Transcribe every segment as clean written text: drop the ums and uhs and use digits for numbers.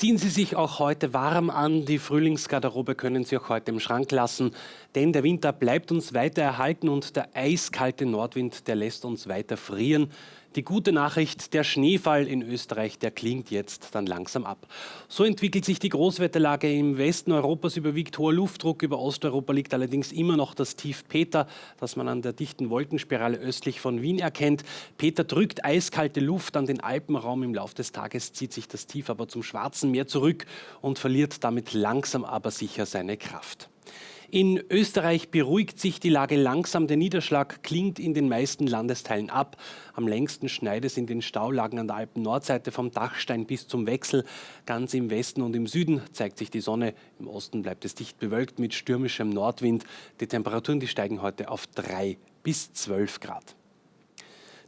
Ziehen Sie sich auch heute warm an. Die Frühlingsgarderobe können Sie auch heute im Schrank lassen, denn der Winter bleibt uns weiter erhalten und der eiskalte Nordwind, der lässt uns weiter frieren. Die gute Nachricht, der Schneefall in Österreich, der klingt jetzt dann langsam ab. So entwickelt sich die Großwetterlage. Im Westen Europas überwiegt hoher Luftdruck, über Osteuropa liegt allerdings immer noch das Tief Peter, das man an der dichten Wolkenspirale östlich von Wien erkennt. Peter drückt eiskalte Luft an den Alpenraum. Im Laufe des Tages zieht sich das Tief aber zum Schwarzen Meer zurück und verliert damit langsam aber sicher seine Kraft. In Österreich beruhigt sich die Lage langsam. Der Niederschlag klingt in den meisten Landesteilen ab. Am längsten schneit es in den Staulagen an der Alpen-Nordseite vom Dachstein bis zum Wechsel. Ganz im Westen und im Süden zeigt sich die Sonne. Im Osten bleibt es dicht bewölkt mit stürmischem Nordwind. Die Temperaturen, die steigen heute auf 3 bis 12 Grad.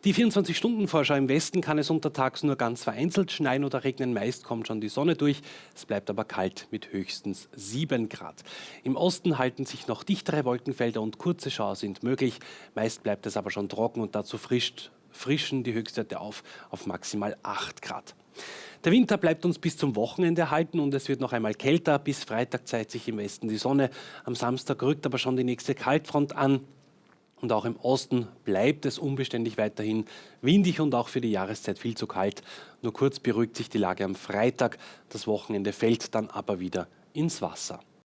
Die 24-Stunden-Vorschau: im Westen kann es untertags nur ganz vereinzelt schneien oder regnen. Meist kommt schon die Sonne durch. Es bleibt aber kalt mit höchstens 7 Grad. Im Osten halten sich noch dichtere Wolkenfelder und kurze Schauer sind möglich. Meist bleibt es aber schon trocken und dazu frischen die Höchstwerte auf maximal 8 Grad. Der Winter bleibt uns bis zum Wochenende erhalten und es wird noch einmal kälter. Bis Freitag zeigt sich im Westen die Sonne. Am Samstag rückt aber schon die nächste Kaltfront an. Und auch im Osten bleibt es unbeständig weiterhin windig und auch für die Jahreszeit viel zu kalt. Nur kurz beruhigt sich die Lage am Freitag. Das Wochenende fällt dann aber wieder ins Wasser.